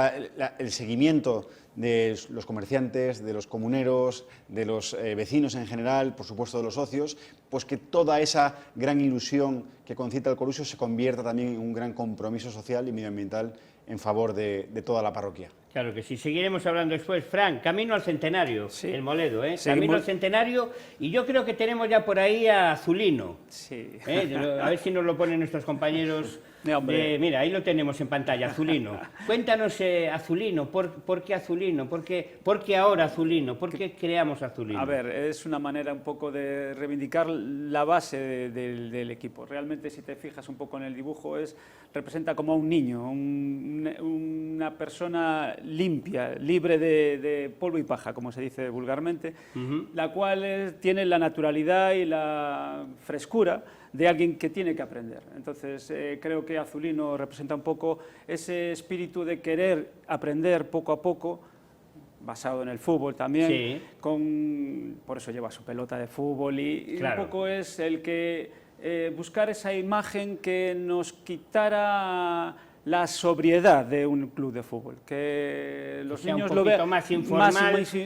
el seguimiento de los comerciantes, de los comuneros, de los vecinos en general, por supuesto de los socios, pues que toda esa gran ilusión que concita el Coruxo se convierta también en un gran compromiso social y medioambiental en favor de toda la parroquia. Claro que sí. Seguiremos hablando después. Fran, camino al centenario, sí. El Moledo, ¿eh? Camino al centenario, y yo creo que tenemos ya por ahí a Azulino. Sí. A ver si nos lo ponen nuestros compañeros. Mira, ahí lo tenemos en pantalla, Azulino. Cuéntanos, Azulino, ¿por qué Azulino? ¿Por qué ahora Azulino? ¿Por qué creamos Azulino? A ver, es una manera un poco de reivindicar la base del equipo. Realmente, si te fijas un poco en el dibujo, representa como a un niño, una persona limpia, libre de polvo y paja, como se dice vulgarmente, la cual tiene la naturalidad y la frescura de alguien que tiene que aprender. Entonces, creo que Azulino representa un poco ese espíritu de querer aprender poco a poco, basado en el fútbol también, sí. Por eso lleva su pelota de fútbol y claro. Un poco es el que buscar esa imagen que nos quitara la sobriedad de un club de fútbol, que los niños lo vean más informal,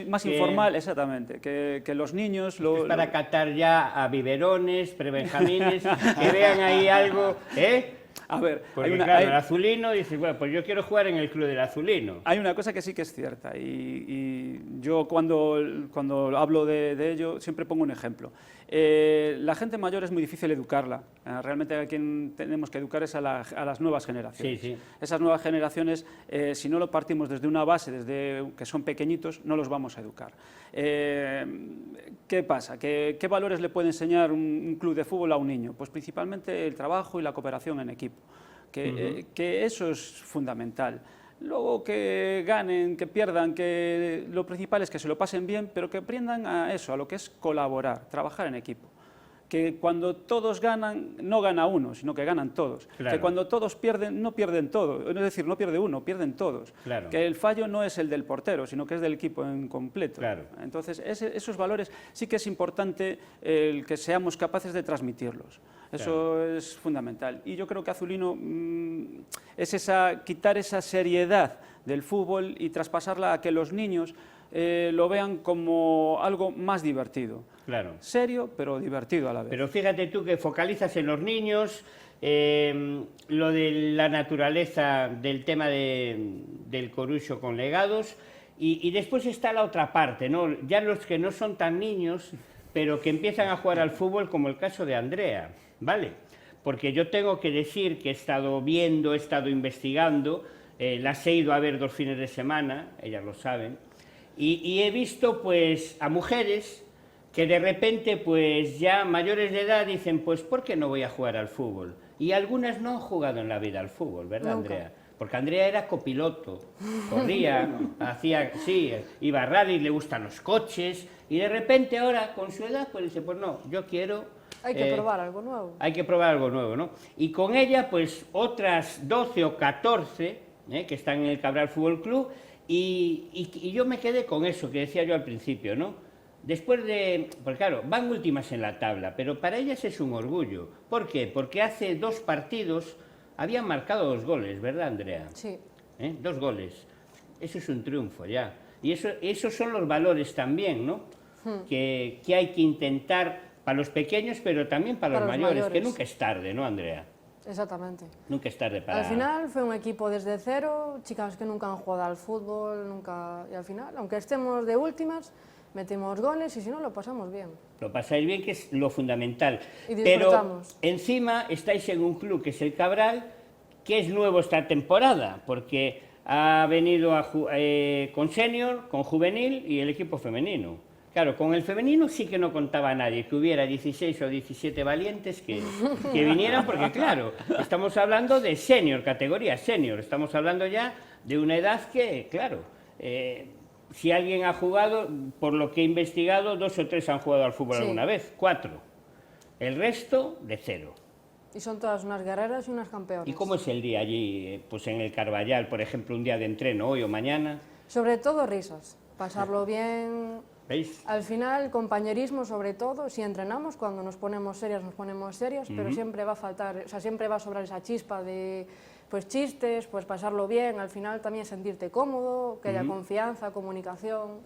más informal, exactamente, que los niños es para catar ya a biberones, prebenjamines, que vean ahí algo, A ver, porque el Azulino dice, bueno, pues yo quiero jugar en el club del Azulino. Hay una cosa que sí que es cierta y yo cuando hablo de ello siempre pongo un ejemplo. La gente mayor es muy difícil educarla. Realmente a quien tenemos que educar es a las nuevas generaciones. Sí, sí. Esas nuevas generaciones, si no lo partimos desde una base, desde que son pequeñitos, no los vamos a educar. ¿Qué pasa? ¿Qué valores le puede enseñar un club de fútbol a un niño? Pues principalmente el trabajo y la cooperación en equipo. Que eso es fundamental. Luego que ganen, que pierdan, que lo principal es que se lo pasen bien, pero que aprendan a eso, a lo que es colaborar, trabajar en equipo. Que cuando todos ganan, no gana uno, sino que ganan todos. Claro. Que cuando todos pierden, no pierden todos. Es decir, no pierde uno, pierden todos. Claro. Que el fallo no es el del portero, sino que es del equipo en completo. Claro. Entonces, esos valores sí que es importante el que seamos capaces de transmitirlos. Eso claro. Es fundamental. Y yo creo que Azulino es quitar esa seriedad del fútbol y traspasarla a que los niños lo vean como algo más divertido. Claro. Serio, pero divertido a la vez. Pero fíjate tú que focalizas en los niños, lo de la naturaleza, del tema del Coruxo con legados, y después está la otra parte, ¿no? Ya los que no son tan niños, pero que empiezan a jugar al fútbol, como el caso de Andrea, ¿vale? Porque yo tengo que decir que he estado viendo, he estado investigando, las he ido a ver 2 fines de semana, ellas lo saben, y he visto pues a mujeres que de repente pues ya mayores de edad dicen, pues ¿por qué no voy a jugar al fútbol? Y algunas no han jugado en la vida al fútbol, ¿verdad, Nunca. Andrea? Porque Andrea era copiloto, corría, iba a rally, le gustan los coches, y de repente ahora con su edad pues dice, pues no, yo quiero... Hay que probar algo nuevo. Hay que probar algo nuevo, ¿no? Y con ella pues otras 12 o 14 que están en el Cabral Fútbol Club, y yo me quedé con eso que decía yo al principio, ¿no? después de... Porque claro, van últimas en la tabla, pero para ellas es un orgullo. ¿Por qué? Porque hace 2 partidos habían marcado 2 goles, ¿verdad, Andrea? Sí. 2 goles. Eso es un triunfo ya. Y esos son los valores también, ¿no? Que hay que intentar para los pequeños, pero también para los mayores, que nunca es tarde, ¿no, Andrea? Exactamente. Nunca es tarde para... Al final fue un equipo desde cero, chicas que nunca han jugado al fútbol, nunca... Y al final, aunque estemos de últimas, metimos goles y si no, lo pasamos bien. Lo pasáis bien, que es lo fundamental. Y disfrutamos. Pero encima estáis en un club que es el Cabral, que es nuevo esta temporada, porque ha venido con senior, con juvenil y el equipo femenino. Claro, con el femenino sí que no contaba nadie, que hubiera 16 o 17 valientes que vinieran, porque claro, estamos hablando de senior, categoría senior, estamos hablando ya de una edad que, claro, si alguien ha jugado, por lo que he investigado, 2 o 3 han jugado al fútbol alguna vez, 4. El resto, de 0. Y son todas unas guerreras y unas campeonas. ¿Y cómo es el día allí, pues en el Carballal, por ejemplo, un día de entreno, hoy o mañana? Sobre todo risas, pasarlo bien. ¿Veis? Al final, compañerismo sobre todo, si entrenamos, cuando nos ponemos serias, pero siempre va a faltar, o sea, siempre va a sobrar esa chispa de pues chistes, pues pasarlo bien, al final también sentirte cómodo, que haya confianza, comunicación.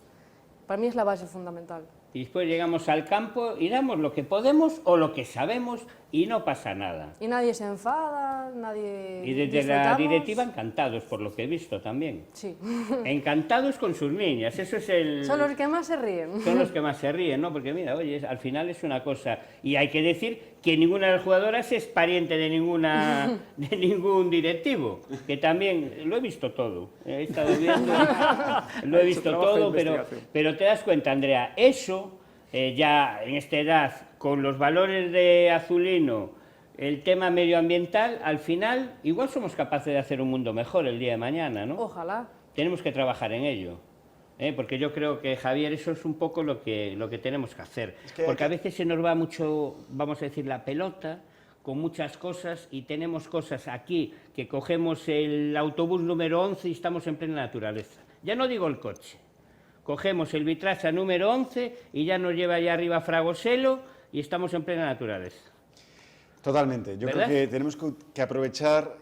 Para mí es la base fundamental. Y después llegamos al campo y damos lo que podemos o lo que sabemos y no pasa nada. Y nadie se enfada, nadie... Y desde la directiva encantados, por lo que he visto también. Sí. Encantados con sus niñas, eso es el... Son los que más se ríen. Son los que más se ríen, ¿no? Porque mira, oye, al final es una cosa... Y hay que decir que ninguna de las jugadoras es pariente de ningún directivo, que también lo he visto todo. He estado viendo, lo he visto todo, pero te das cuenta, Andrea, eso ya en esta edad, con los valores de Azulino, el tema medioambiental, al final igual somos capaces de hacer un mundo mejor el día de mañana, ¿no? Ojalá. Tenemos que trabajar en ello, porque yo creo que, Javier, eso es un poco lo que tenemos que hacer, porque a veces se nos va mucho, vamos a decir, la pelota con muchas cosas y tenemos cosas aquí que cogemos el autobús número 11 y estamos en plena naturaleza. Ya no digo el coche. Cogemos el Vitrasa número 11 y ya nos lleva allá arriba a Fragoselo y estamos en plena naturaleza. Totalmente. Yo ¿verdad? creo que tenemos que aprovechar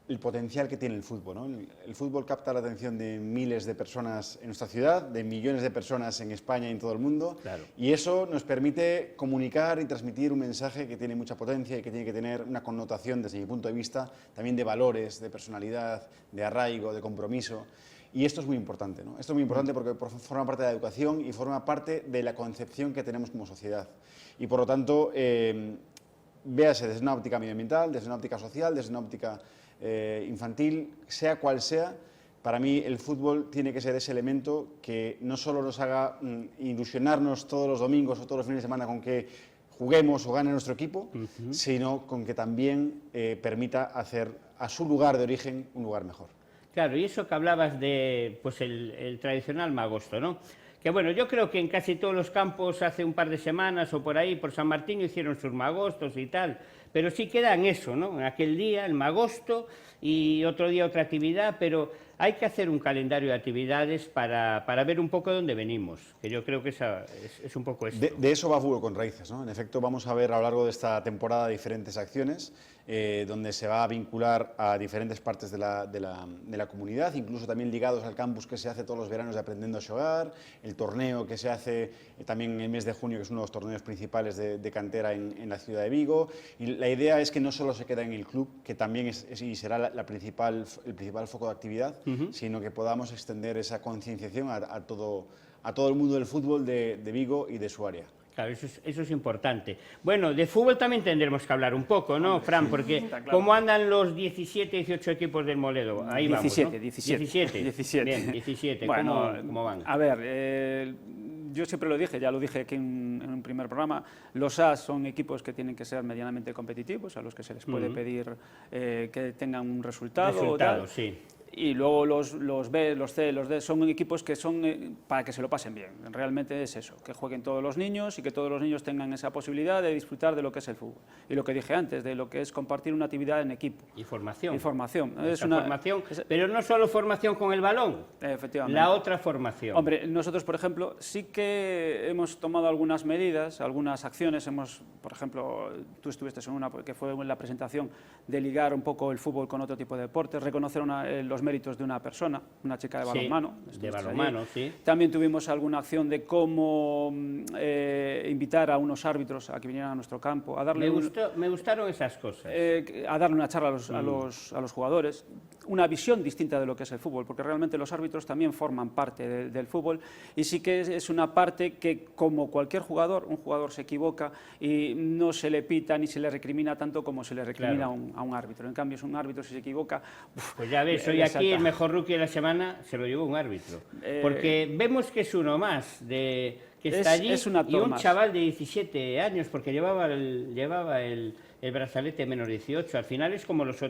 el potencial que tiene el fútbol, ¿no? El fútbol capta la atención de miles de personas en nuestra ciudad, de millones de personas en España y en todo el mundo, claro. Y eso nos permite comunicar y transmitir un mensaje que tiene mucha potencia y que tiene que tener una connotación, desde mi punto de vista, también de valores, de personalidad, de arraigo, de compromiso. Y esto es muy importante, ¿no? Esto es muy importante porque forma parte de la educación y forma parte de la concepción que tenemos como sociedad. Y por lo tanto, véase desde una óptica medioambiental, desde una óptica social, desde una óptica infantil, sea cual sea, para mí el fútbol tiene que ser ese elemento que no solo nos haga ilusionarnos todos los domingos o todos los fines de semana con que juguemos o gane nuestro equipo, sino con que también permita hacer a su lugar de origen un lugar mejor. Claro, y eso que hablabas de pues el tradicional magosto, ¿no? Que bueno, yo creo que en casi todos los campos hace un par de semanas o por ahí, por San Martín, hicieron sus magostos y tal, pero sí queda en eso, ¿no? En aquel día, el magosto, y otro día otra actividad, pero hay que hacer un calendario de actividades para ver un poco de dónde venimos, que yo creo que es un poco esto. De eso va Fútbol con Raíces, ¿no? En efecto, vamos a ver a lo largo de esta temporada diferentes acciones donde se va a vincular a diferentes partes de la comunidad, incluso también ligados al campus que se hace todos los veranos de Aprendiendo a Xogar, el torneo que se hace también en el mes de junio, que es uno de los torneos principales de cantera en la ciudad de Vigo. Y la idea es que no solo se queda en el club, que también y será el principal foco de actividad, sino que podamos extender esa concienciación a todo el mundo del fútbol de Vigo y de su área. Claro, eso es importante. Bueno, de fútbol también tendremos que hablar un poco, ¿no, Fran? Porque ¿cómo andan los 17, 18 equipos del Moledo? Ahí 17, vamos, ¿no? 17. Bien, 17. Bueno, ¿Cómo van? A ver, yo siempre lo dije, ya lo dije aquí en un primer programa, los AS son equipos que tienen que ser medianamente competitivos, a los que se les puede pedir que tengan un resultado. Sí. Y luego los B, los C, los D son equipos que son para que se lo pasen bien. Realmente es eso, que jueguen todos los niños y que todos los niños tengan esa posibilidad de disfrutar de lo que es el fútbol. Y lo que dije antes, de lo que es compartir una actividad en equipo. Y formación. Y formación. Formación, pero no solo formación con el balón, efectivamente. la otra formación. Hombre, nosotros, por ejemplo, sí que hemos tomado algunas medidas, algunas acciones. Por ejemplo, tú estuviste en una que fue en la presentación de ligar un poco el fútbol con otro tipo de deportes, reconocer los méritos de una persona, una chica de balonmano. Sí, de balonmano, sí. También tuvimos alguna acción de cómo invitar a unos árbitros a que vinieran a nuestro campo, a darle me gustaron esas cosas. A darle una charla a los jugadores, una visión distinta de lo que es el fútbol, porque realmente los árbitros también forman parte del fútbol y sí que es una parte que, como cualquier jugador, un jugador se equivoca y no se le pita ni se le recrimina tanto como se le recrimina a un árbitro. En cambio, si un árbitro si se equivoca... Pues ya ves, hoy aquí el mejor rookie de la semana se lo llevó un árbitro. Porque vemos que es uno más que está allí y un chaval de 17 años, porque llevaba el brazalete menos 18. Al final es como los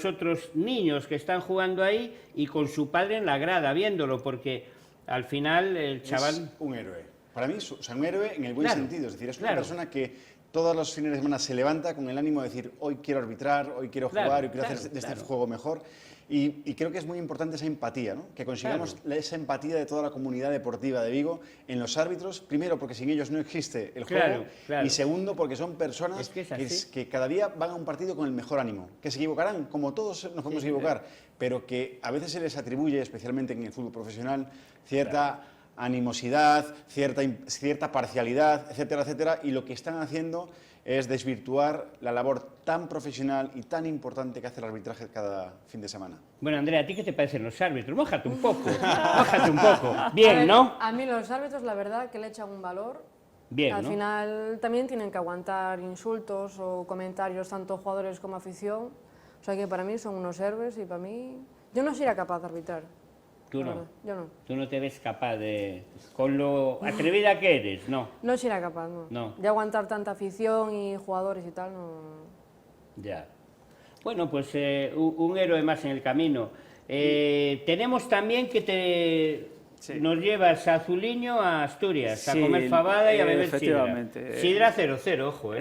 otros niños que están jugando ahí y con su padre en la grada viéndolo, porque al final el chaval... Es un héroe. Para mí, un héroe en el buen sentido. Es decir, es una persona que todos los fines de semana se levanta con el ánimo de decir, hoy quiero arbitrar, hoy quiero jugar, hoy quiero hacer de este juego mejor. Y creo que es muy importante esa empatía, ¿no? Que consigamos esa empatía de toda la comunidad deportiva de Vigo en los árbitros, primero porque sin ellos no existe el juego, y segundo porque son personas que cada día van a un partido con el mejor ánimo, que se equivocarán, como todos nos podemos equivocar, pero que a veces se les atribuye, especialmente en el fútbol profesional, cierta animosidad, cierta parcialidad, etcétera, etcétera, y lo que están haciendo es desvirtuar la labor tan profesional y tan importante que hace el arbitraje cada fin de semana. Bueno, Andrea, ¿a ti qué te parecen los árbitros? Mójate un poco, mójate un poco. Bien, ¿no? A mí los árbitros, la verdad, que le echan un valor. Bien, Al final también tienen que aguantar insultos o comentarios, tanto jugadores como afición. O sea que para mí son unos héroes y para mí... Yo no sería capaz de arbitrar. Tú no. Yo no. Tú no te ves capaz de... Con lo atrevida que eres, no. No sería capaz, no. De aguantar tanta afición y jugadores y tal, no. Ya. Bueno, pues un héroe más en el camino. Tenemos también que nos llevas a Azuliño, a Asturias, a comer fabada y a beber sidra. Sidra 0-0, ojo,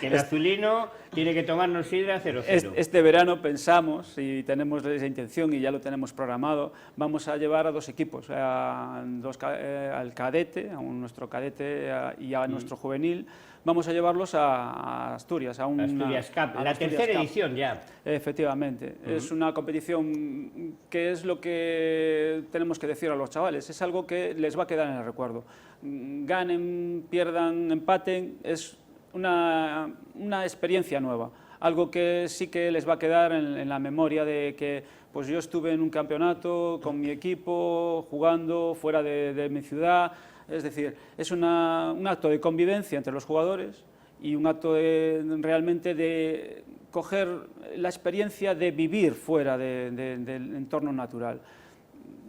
que el azulino tiene que tomarnos sidra 0-0. Este verano pensamos, y tenemos esa intención y ya lo tenemos programado, vamos a llevar a dos equipos, al cadete, a nuestro cadete y a nuestro juvenil. Vamos a llevarlos a Asturias, a Asturias Cup, la tercera edición ya. Efectivamente, es una competición que es lo que tenemos que decir a los chavales, es algo que les va a quedar en el recuerdo. Ganen, pierdan, empaten, es una experiencia nueva, algo que sí que les va a quedar en la memoria de que pues yo estuve en un campeonato con mi equipo, jugando fuera de mi ciudad. Es decir, es un acto de convivencia entre los jugadores y un acto realmente de coger la experiencia de vivir fuera del entorno natural.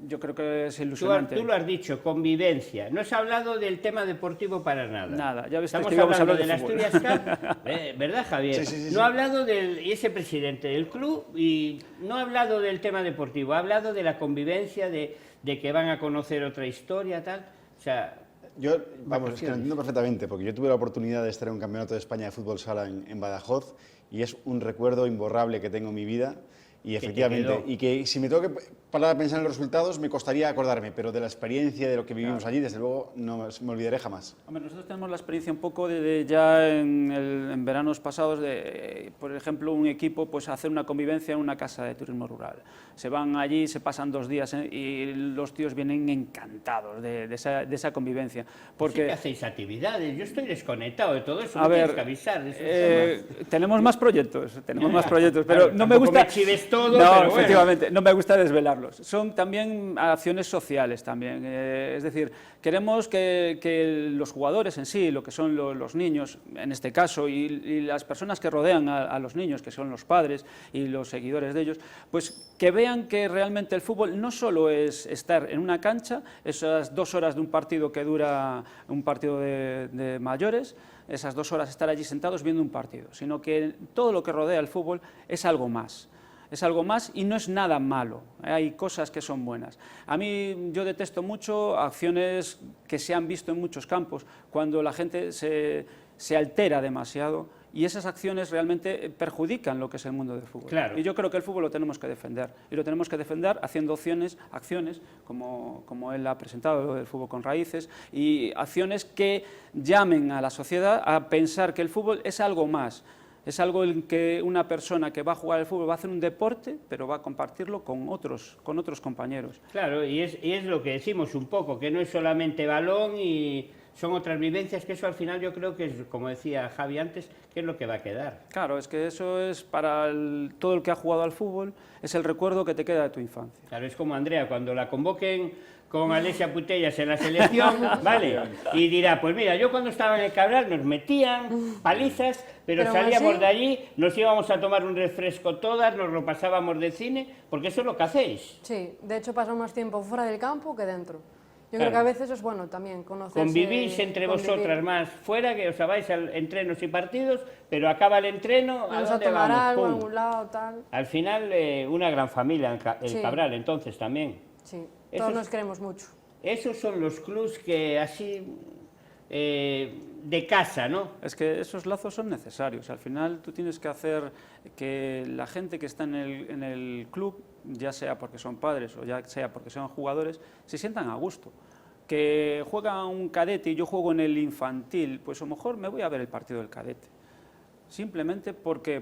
Yo creo que es ilusionante. Tú lo has dicho, convivencia. No has hablado del tema deportivo para nada. Nada, ya ves que íbamos a hablar del Asturias Cup, ¿verdad, Javier? Sí. No ha hablado y ese presidente del club, y no ha hablado del tema deportivo, ha hablado de la convivencia, de que van a conocer otra historia, tal. O sea, yo, vamos, es que lo entiendo perfectamente, porque yo tuve la oportunidad de estar en un campeonato de España de fútbol sala en Badajoz y es un recuerdo imborrable que tengo en mi vida y efectivamente, y que si me tengo que parar a pensar en los resultados me costaría acordarme, pero de la experiencia, de lo que vivimos allí, desde luego no me olvidaré jamás. Hombre, nosotros tenemos la experiencia un poco de ya en veranos pasados de, por ejemplo, un equipo pues hacer una convivencia en una casa de turismo rural. Se van allí, se pasan 2 días y los tíos vienen encantados de esa convivencia. Porque sí que hacéis actividades, yo estoy desconectado de todo eso, a ver, tienes que avisar. tenemos más proyectos, pero no me gusta... Todo, no, pero efectivamente, no me gusta desvelarlos. Son también acciones sociales también. Es decir, queremos que los jugadores en sí, lo que son los niños, en este caso, y las personas que rodean a los niños, que son los padres y los seguidores de ellos, pues que vean que realmente el fútbol no solo es estar en una cancha, esas 2 horas de un partido que dura un partido de mayores, esas 2 horas estar allí sentados viendo un partido, sino que todo lo que rodea el fútbol es algo más. es algo más y no es nada malo, hay cosas que son buenas. A mí yo detesto mucho acciones que se han visto en muchos campos, cuando la gente se altera demasiado y esas acciones realmente perjudican lo que es el mundo del fútbol. Claro. Y yo creo que el fútbol lo tenemos que defender, y lo tenemos que defender haciendo acciones como él ha presentado, lo del fútbol con raíces, y acciones que llamen a la sociedad a pensar que el fútbol es algo más. Es algo en que una persona que va a jugar al fútbol va a hacer un deporte, pero va a compartirlo con otros compañeros. Claro, y es lo que decimos un poco, que no es solamente balón y son otras vivencias, que eso al final yo creo que es, como decía Javi antes, que es lo que va a quedar. Claro, es que eso es para todo el que ha jugado al fútbol, es el recuerdo que te queda de tu infancia. Claro, es como Andrea, cuando la convoquen con Alessia Putellas en la selección, ¿vale? Y dirá, pues mira, yo cuando estaba en el Cabral nos metían palizas, pero salíamos de allí, nos íbamos a tomar un refresco todas, nos lo pasábamos de cine, porque eso es lo que hacéis. Sí, de hecho pasamos más tiempo fuera del campo que dentro. Yo creo que a veces es bueno también conocerse... Convivís entre vosotras más fuera, que os vais a entrenos y partidos, pero acaba el entreno, ¿a dónde tomar vamos? algo, a ¡Pum! algún lado, tal... Al final, una gran familia, el Cabral, entonces, también. Sí, todos nos queremos mucho. Esos son los clubs que así... de casa, ¿no? Es que esos lazos son necesarios. Al final tú tienes que hacer que la gente que está en el club, ya sea porque son padres o ya sea porque son jugadores, se sientan a gusto. Que juega un cadete y yo juego en el infantil, pues a lo mejor me voy a ver el partido del cadete. Simplemente porque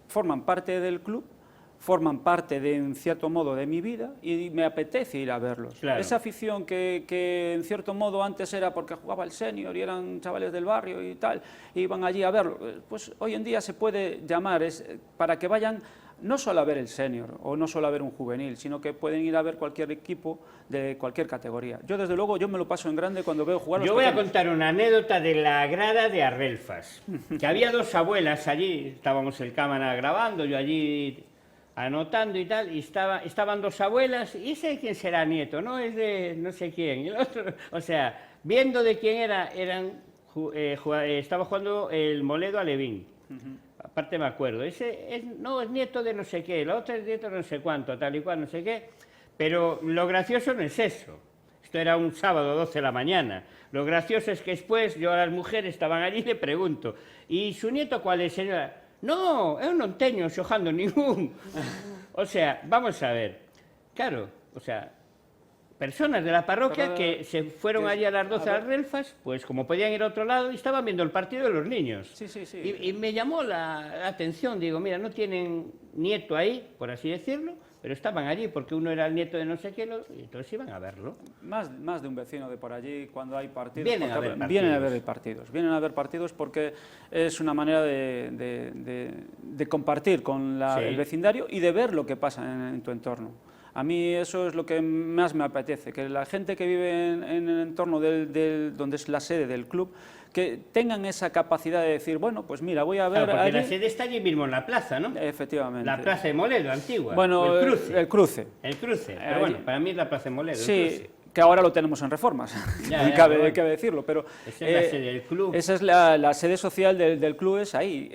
forman parte del club, forman parte, en cierto modo, de mi vida y me apetece ir a verlos. Claro. Esa afición que en cierto modo antes era porque jugaba el senior y eran chavales del barrio y tal, e iban allí a verlo, pues hoy en día se puede llamar para que vayan no solo a ver el senior o no solo a ver un juvenil, sino que pueden ir a ver cualquier equipo de cualquier categoría. Yo, desde luego, yo me lo paso en grande cuando veo jugar a los Yo voy a pequeños. contar una anécdota de la grada de Arrelfas, que había dos abuelas allí, estábamos el cámara grabando, yo allí anotando y tal, y estaban dos abuelas, y sé quién será nieto, no es de no sé quién, y el otro, o sea, viendo de quién estaba jugando el Moledo a Levín. Aparte me acuerdo, ese es nieto de no sé qué, el otro es nieto de no sé cuánto, tal y cual, no sé qué, pero lo gracioso no es eso. Esto era un sábado 12 de la mañana. Lo gracioso es que después yo a las mujeres estaban allí y le pregunto, ¿y su nieto cuál es, señora? No, eu non teño xojando ningún. O sea, vamos a ver, claro, o sea, personas de la parroquia que se fueron allí a las 12 a las Relfas, pues como podían ir a otro lado, y estaban viendo el partido de los niños. Sí, sí, sí. Y me llamó la atención, digo, mira, no tienen nieto ahí, por así decirlo, pero estaban allí porque uno era el nieto de no sé qué, y entonces iban a verlo. Más de un vecino de por allí, cuando hay partidos, Vienen a ver partidos. Vienen a ver partidos porque es una manera de compartir con el vecindario y de ver lo que pasa en tu entorno. A mí eso es lo que más me apetece, que la gente que vive en el entorno donde es la sede del club, que tengan esa capacidad de decir, bueno, pues mira, voy a ver... Claro, porque la sede está allí mismo en la plaza, ¿no? Efectivamente. La plaza de Moledo, antigua. Bueno, el cruce. El cruce. El cruce, pero bueno, para mí es la plaza de Moledo. Sí, que ahora lo tenemos en reformas, cabe decirlo, pero... Esa es la sede del club. Esa es la sede social del club, es ahí.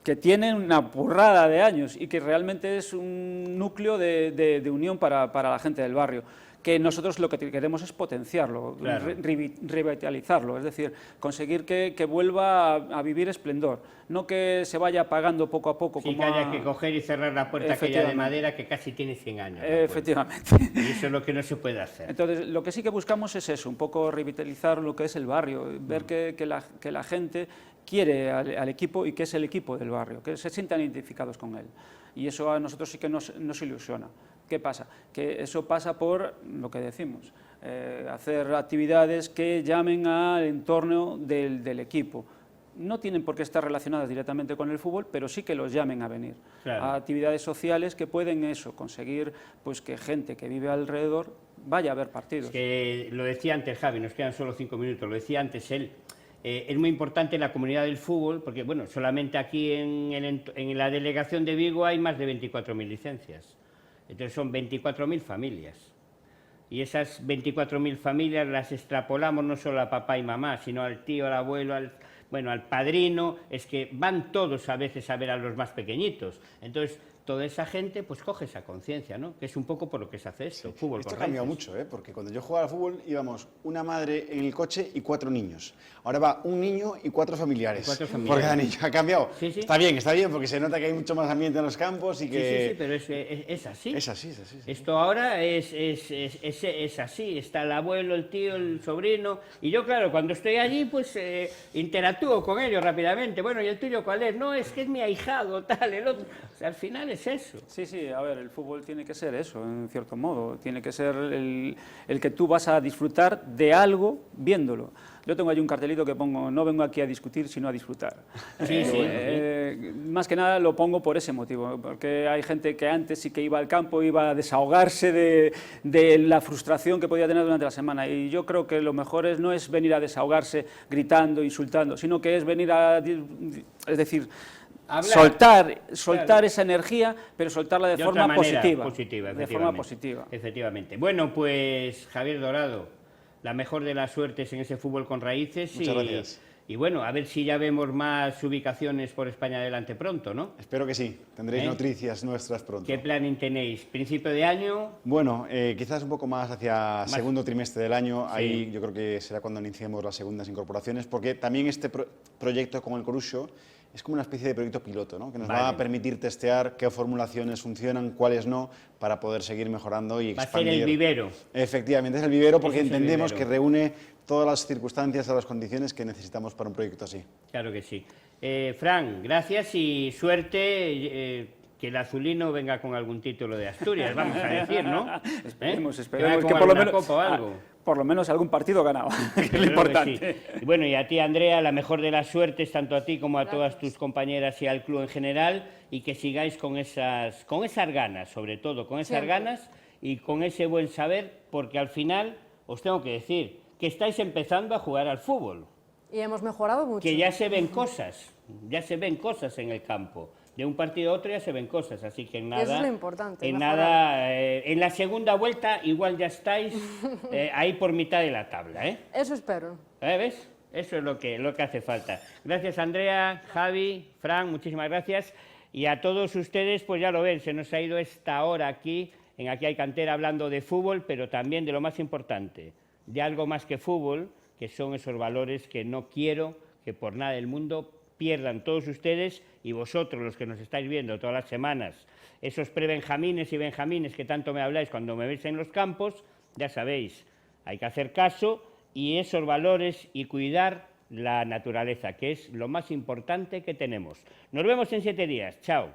Que tiene una burrada de años y que realmente es un núcleo de unión para la gente del barrio, que nosotros lo que queremos es potenciarlo, claro, revitalizarlo, es decir, conseguir que vuelva a vivir esplendor, no que se vaya apagando poco a poco. Sí, que haya que coger y cerrar la puerta aquella de madera que casi tiene 100 años. Efectivamente. Y eso es lo que no se puede hacer. Entonces, lo que sí que buscamos es eso, un poco revitalizar lo que es el barrio, ver que la gente quiere al equipo y que es el equipo del barrio, que se sientan identificados con él. Y eso a nosotros sí que nos ilusiona. ¿Qué pasa? Que eso pasa por lo que decimos, hacer actividades que llamen al entorno del equipo. No tienen por qué estar relacionadas directamente con el fútbol, pero sí que los llamen a venir. Claro. A actividades sociales que pueden conseguir pues, que gente que vive alrededor vaya a ver partidos. Es que lo decía antes Javi, nos quedan solo 5 minutos, lo decía antes él. Es muy importante la comunidad del fútbol, porque bueno, solamente aquí en la delegación de Vigo hay más de 24.000 licencias. Entonces son 24.000 familias. Y esas 24.000 familias las extrapolamos no solo a papá y mamá, sino al tío, al abuelo, bueno, al padrino, es que van todos a veces a ver a los más pequeñitos. Entonces, toda esa gente pues coge esa conciencia, ¿no? Que es un poco por lo que se hace esto, fútbol. Esto ha con cambiado raíces. mucho, porque cuando yo jugaba al fútbol íbamos una madre en el coche y 4 niños. Ahora va un niño y 4 familiares. 4 familiares. Por cada niño. Ha cambiado. Sí, sí. Está bien, porque se nota que hay mucho más ambiente en los campos y que... Sí, pero es así. Es así, es así. Sí. Esto ahora es así, está el abuelo, el tío, el sobrino, y yo, claro, cuando estoy allí, pues interactúo con ellos rápidamente. Bueno, ¿y el tuyo cuál es? No, es que es mi ahijado, tal, el otro. O sea, al final es eso. Sí, a ver, el fútbol tiene que ser eso, en cierto modo. Tiene que ser el que tú vas a disfrutar de algo viéndolo. Yo tengo allí un cartelito que pongo, no vengo aquí a discutir, sino a disfrutar. Sí. Más que nada lo pongo por ese motivo, porque hay gente que antes sí que iba al campo, iba a desahogarse de la frustración que podía tener durante la semana. Y yo creo que lo mejor no es venir a desahogarse gritando, insultando, sino que es venir es decir, hablar, soltar claro, esa energía, pero soltarla de forma positiva. De forma positiva. Efectivamente. Bueno, pues Javier Dorado, la mejor de las suertes en ese fútbol con raíces. Muchas gracias. Y bueno, a ver si ya vemos más ubicaciones por España adelante pronto, ¿no? Espero que sí. Tendréis noticias nuestras pronto. ¿Qué planning tenéis? ¿Principio de año? Bueno, quizás un poco más hacia segundo trimestre del año. Sí. Ahí yo creo que será cuando iniciemos las segundas incorporaciones, porque también este proyecto con el Coruxo es como una especie de proyecto piloto, ¿no? Que nos va a permitir testear qué formulaciones funcionan, cuáles no, para poder seguir mejorando y expandir. Va a ser el vivero. Efectivamente, es el vivero porque entendemos vivero. Que reúne todas las circunstancias, todas las condiciones que necesitamos para un proyecto así. Claro que sí. Fran, gracias y suerte. Que el azulino venga con algún título de Asturias, vamos a decir, ¿no? Esperemos que por lo menos copa o algo. Por lo menos algún partido ganado, que es lo importante. Sí. Y bueno, y a ti, Andrea, la mejor de las suertes, tanto a ti como a todas tus compañeras y al club en general, y que sigáis con esas ganas, sobre todo, con esas ganas y con ese buen saber, porque al final, os tengo que decir, que estáis empezando a jugar al fútbol. Y hemos mejorado mucho. Que ya se ven cosas en el campo. De un partido a otro ya se ven cosas, así que en nada... Eso es lo importante, en la segunda vuelta igual ya estáis ahí por mitad de la tabla, ¿eh? Eso espero. ¿Ves? Eso es lo que hace falta. Gracias, Andrea, Javi, Fran, muchísimas gracias. Y a todos ustedes, pues ya lo ven, se nos ha ido esta hora aquí, en Aquí hay Cantera, hablando de fútbol, pero también de lo más importante, de algo más que fútbol, que son esos valores que no quiero que por nada del mundo pierdan todos ustedes y vosotros, los que nos estáis viendo todas las semanas, esos prebenjamines y benjamines que tanto me habláis cuando me veis en los campos, ya sabéis, hay que hacer caso y esos valores y cuidar la naturaleza, que es lo más importante que tenemos. Nos vemos en 7 días. Chao.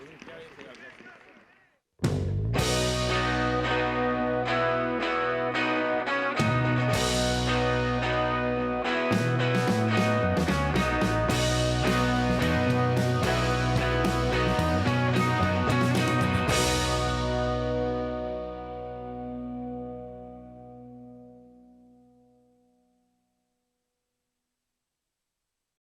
provincia de Ciudad Real.